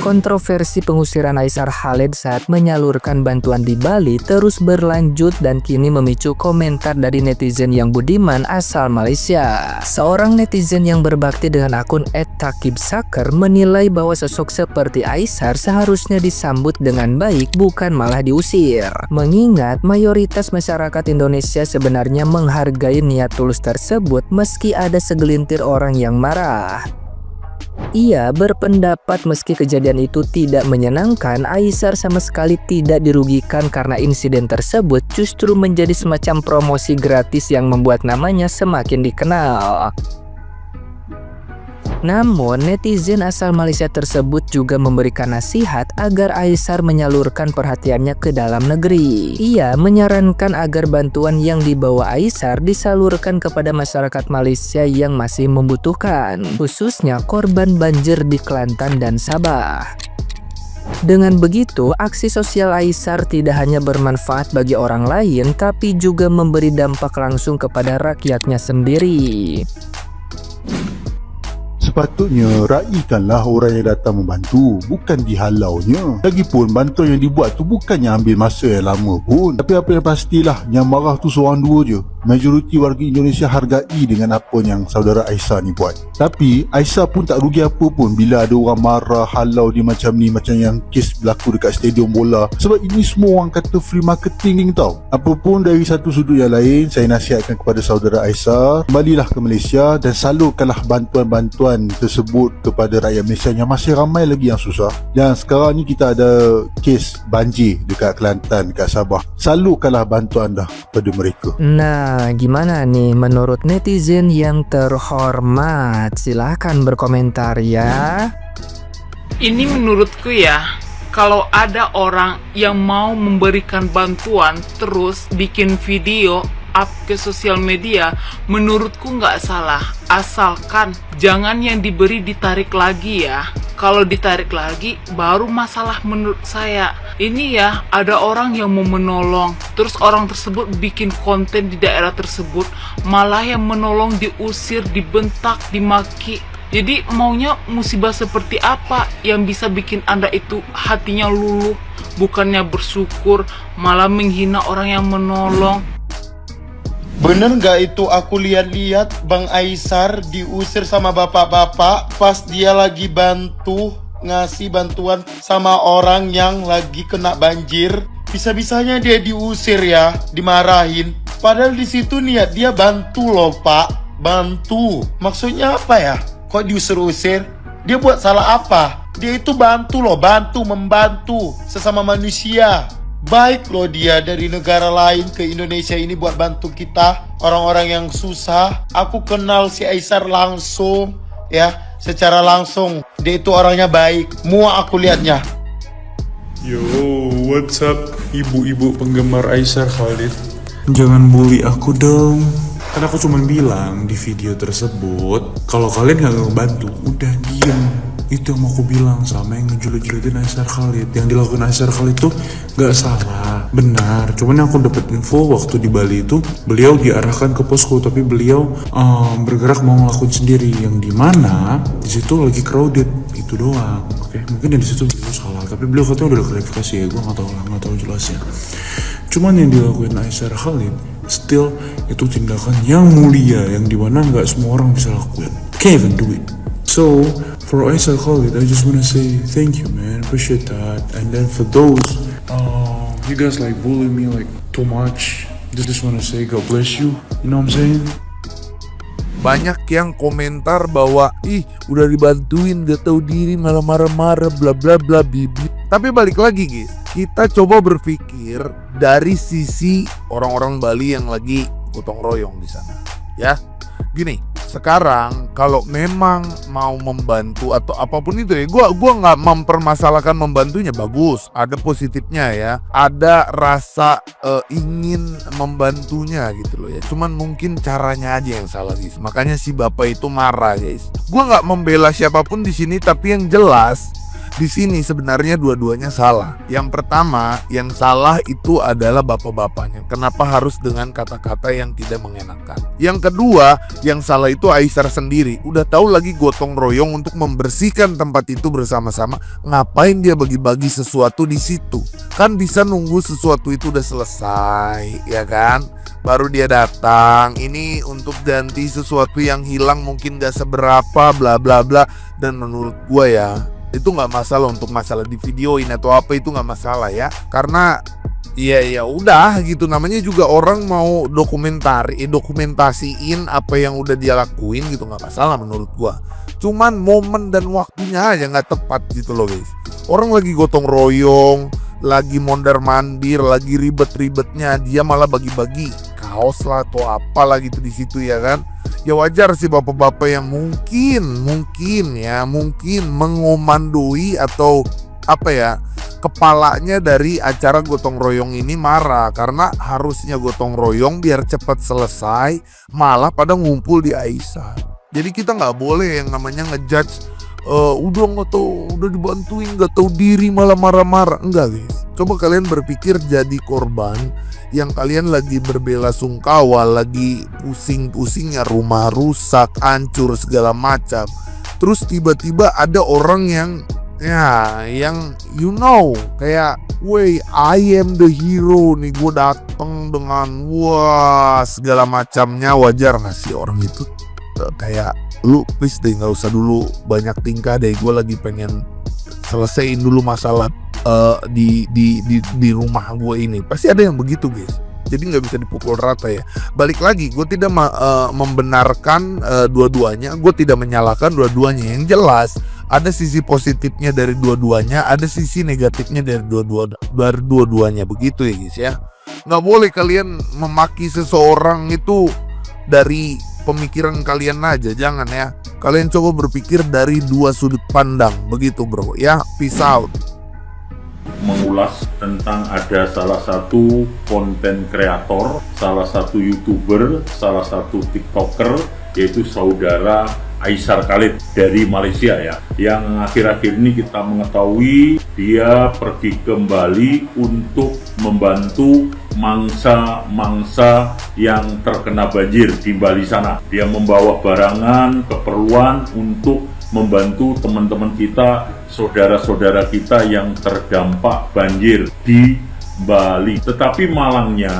Kontroversi pengusiran Aisar Khalid saat menyalurkan bantuan di Bali terus berlanjut dan kini memicu komentar dari netizen yang budiman asal Malaysia. Seorang netizen yang berbakti dengan akun @takibsaker menilai bahwa sosok seperti Aisar seharusnya disambut dengan baik, bukan malah diusir. Mengingat mayoritas masyarakat Indonesia sebenarnya menghargai niat tulus tersebut meski ada segelintir orang yang marah. Ia berpendapat meski kejadian itu tidak menyenangkan, Aisar sama sekali tidak dirugikan karena insiden tersebut justru menjadi semacam promosi gratis yang membuat namanya semakin dikenal. Namun, netizen asal Malaysia tersebut juga memberikan nasihat agar Aisar menyalurkan perhatiannya ke dalam negeri. Ia menyarankan agar bantuan yang dibawa Aisar disalurkan kepada masyarakat Malaysia yang masih membutuhkan, khususnya korban banjir di Kelantan dan Sabah. Dengan begitu, aksi sosial Aisar tidak hanya bermanfaat bagi orang lain, tapi juga memberi dampak langsung kepada rakyatnya sendiri. Sepatutnya raikanlah orang yang datang membantu, bukan dihalaunya. Lagipun bantuan yang dibuat tu bukannya ambil masa yang lama pun. Tapi apa yang pastilah, yang marah tu seorang dua je. Majoriti warga Indonesia hargai dengan apa yang saudara Aisar ni buat. Tapi Aisar pun tak rugi apa pun bila ada orang marah, halau dia macam ni, macam yang kes berlaku dekat stadium bola. Sebab ini semua orang kata free marketing tau. Apapun dari satu sudut yang lain, saya nasihatkan kepada saudara Aisar, kembalilah ke Malaysia dan salurkanlah bantuan-bantuan tersebut kepada rakyat Malaysia yang masih ramai lagi yang susah. Dan sekarang ni kita ada kes banjir dekat Kelantan, dekat Sabah. Salurkanlah bantuan dah kepada mereka. Nah, gimana nih menurut netizen yang terhormat? Silahkan berkomentar ya. Ini menurutku ya, kalau ada orang yang mau memberikan bantuan terus bikin video up ke sosial media, menurutku nggak salah, asalkan jangan yang diberi ditarik lagi ya. Kalau ditarik lagi baru masalah menurut saya. Ini ya, ada orang yang mau menolong, terus orang tersebut bikin konten di daerah tersebut, malah yang menolong diusir, dibentak, dimaki. Jadi maunya musibah seperti apa yang bisa bikin Anda itu hatinya luluh, bukannya bersyukur, malah menghina orang yang menolong. Bener gak itu aku lihat-lihat Bang Aisar diusir sama bapak-bapak pas dia lagi bantu ngasih bantuan sama orang yang lagi kena banjir. Bisa-bisanya dia diusir ya, dimarahin. Padahal di situ niat dia bantu loh Pak, bantu. Maksudnya apa ya? Kok diusir-usir? Dia buat salah apa? Dia itu bantu loh, membantu sesama manusia. Baik loh dia dari negara lain ke Indonesia ini buat bantu kita, orang-orang yang susah. Aku kenal si Aisar langsung ya, secara langsung. Dia itu orangnya baik, muak aku lihatnya. Yo, what's up ibu-ibu penggemar Aisar Khalid? Jangan bully aku dong. Kan aku cuma bilang di video tersebut, kalau kalian gak ngebantu, udah diem. Itu yang mau aku bilang sama yang ngejulit-julitin Aisar Khalid. Yang dilakukan Aisar Khalid itu gak salah, benar. Cuman yang aku dapat info waktu di Bali itu, beliau diarahkan ke posko, tapi beliau bergerak mau ngelakuin sendiri. Yang dimana di situ lagi crowded, itu doang. Oke, mungkin di situ beliau salah, tapi beliau katanya udah klarifikasi ya, gue nggak tahu jelasnya. Cuman yang dilakuin Aisar Khalid, still itu tindakan yang mulia, yang dimana nggak semua orang bisa lakuin. Can't even do it. So for Aisar Khalid, I just wanna say thank you, man. Appreciate that. And then for those you guys like bully me like too much, just wanna say God bless you. You know what I'm saying? Banyak yang komentar bahwa udah dibantuin gak tahu diri, malah marah-marah bla bla bla bibi. Tapi balik lagi guys, kita coba berpikir dari sisi orang-orang Bali yang lagi gotong royong di sana. Ya, gini, sekarang kalau memang mau membantu atau apapun itu ya, gua nggak mempermasalahkan membantunya, bagus, ada positifnya ya, ada rasa ingin membantunya gitu loh ya. Cuman mungkin caranya aja yang salah guys. Makanya si bapak itu marah guys. Gua nggak membela siapapun di sini, tapi yang jelas Di sini sebenarnya dua-duanya salah. Yang pertama, yang salah itu adalah bapak-bapaknya. Kenapa harus dengan kata-kata yang tidak mengenakan? Yang kedua, yang salah itu Aisar sendiri. Udah tahu lagi gotong royong untuk membersihkan tempat itu bersama-sama. Ngapain dia bagi-bagi sesuatu di situ? Kan bisa nunggu sesuatu itu udah selesai, ya kan? Baru dia datang. Ini untuk ganti sesuatu yang hilang mungkin gak seberapa, bla bla bla. Dan menurut gua ya, itu nggak masalah untuk masalah di videoin atau apa, itu nggak masalah ya, karena ya udah gitu, namanya juga orang mau dokumentasiin apa yang udah dia lakuin gitu, nggak masalah menurut gua. Cuman momen dan waktunya aja nggak tepat gitu loh guys. Orang lagi gotong royong, lagi mondar mandir, lagi ribet-ribetnya, dia malah bagi-bagi kaos lah atau apalah gitu di situ ya kan. Ya wajar sih bapak-bapak yang mungkin mengomandoi atau apa ya, kepalanya dari acara gotong royong ini marah karena harusnya gotong royong biar cepat selesai, malah pada ngumpul di Aisyah. Jadi kita nggak boleh yang namanya ngejudge udah dibantuin nggak tahu diri malah marah-marah. Enggak guys, coba kalian berpikir jadi korban yang kalian lagi berbela-sungkawa, lagi pusing-pusingnya, rumah rusak, hancur segala macam. Terus tiba-tiba ada orang yang kayak, "Wey, I am the hero nih, gue dateng dengan wah segala macamnya." Wajar nggak sih orang itu? Kayak, lu please deh nggak usah dulu banyak tingkah deh, gue lagi pengen selesaiin dulu masalah di rumah gue ini. Pasti ada yang begitu guys, jadi nggak bisa dipukul rata ya. Balik lagi, gue tidak membenarkan dua-duanya, gue tidak menyalahkan dua-duanya. Yang jelas ada sisi positifnya dari dua-duanya, ada sisi negatifnya dari dua-duanya, begitu ya guys ya. Nggak boleh kalian memaki seseorang itu dari pemikiran kalian aja, jangan ya. Kalian coba berpikir dari dua sudut pandang, begitu bro ya. Peace out. Mengulas tentang ada salah satu konten kreator, salah satu YouTuber, salah satu TikToker, yaitu saudara Aisar Khalid dari Malaysia ya, yang akhir-akhir ini kita mengetahui dia pergi kembali untuk membantu mangsa-mangsa yang terkena banjir di Bali sana. Dia membawa barangan, keperluan untuk membantu teman-teman kita, saudara-saudara kita yang terdampak banjir di Bali. Tetapi malangnya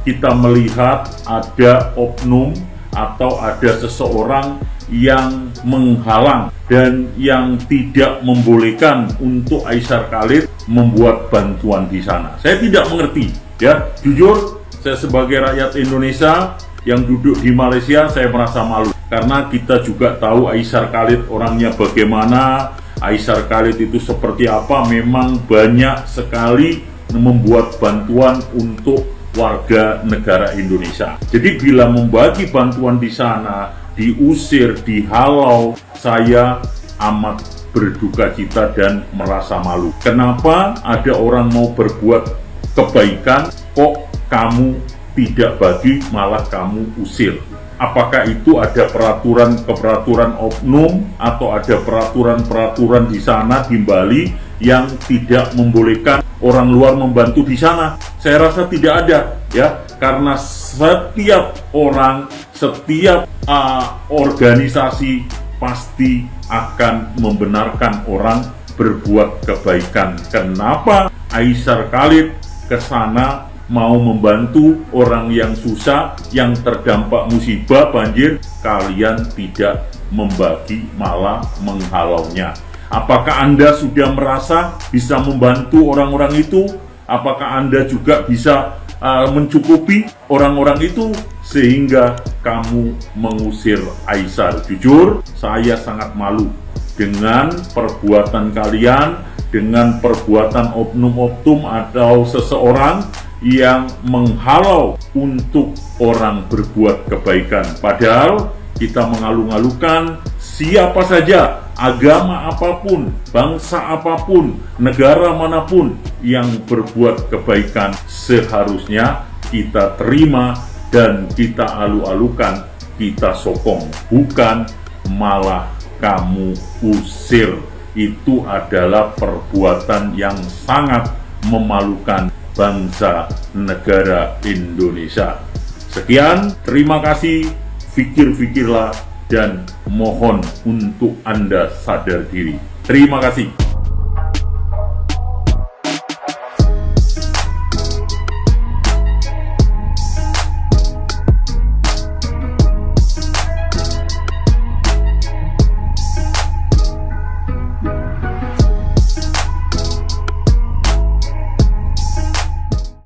kita melihat ada oknum atau ada seseorang yang menghalang dan yang tidak membolehkan untuk Aisar Khalid membuat bantuan di sana. Saya tidak mengerti ya, jujur saya sebagai rakyat Indonesia yang duduk di Malaysia, saya merasa malu karena kita juga tahu Aisar Khalid orangnya bagaimana. Aisar Khalid itu seperti apa, memang banyak sekali membuat bantuan untuk warga negara Indonesia. Jadi bila membagi bantuan di sana diusir, dihalau, saya amat berduka cita dan merasa malu. Kenapa ada orang mau berbuat kebaikan kok kamu tidak bagi, malah kamu usir? Apakah itu ada peraturan oknum atau ada peraturan di sana di Bali yang tidak membolehkan orang luar membantu di sana? Saya rasa tidak ada ya, karena setiap orang, setiap organisasi pasti akan membenarkan orang berbuat kebaikan. Kenapa Aisar Khalid ke sana mau membantu orang yang susah, yang terdampak musibah banjir? Kalian tidak membagi, malah menghalaunya. Apakah Anda sudah merasa bisa membantu orang-orang itu? Apakah Anda juga bisa mencukupi orang-orang itu sehingga kamu mengusir Aisar? Jujur, saya sangat malu dengan perbuatan kalian, dengan perbuatan oknum-oknum atau seseorang yang menghalau untuk orang berbuat kebaikan. Padahal kita mengalu-alukan siapa saja, agama apapun, bangsa apapun, negara manapun yang berbuat kebaikan seharusnya kita terima dan kita alu-alukan, kita sokong, bukan malah kamu usir. itu adalah perbuatan yang sangat memalukan bangsa negara Indonesia. Sekian, terima kasih, pikir-pikirlah dan mohon untuk Anda sadar diri. Terima kasih.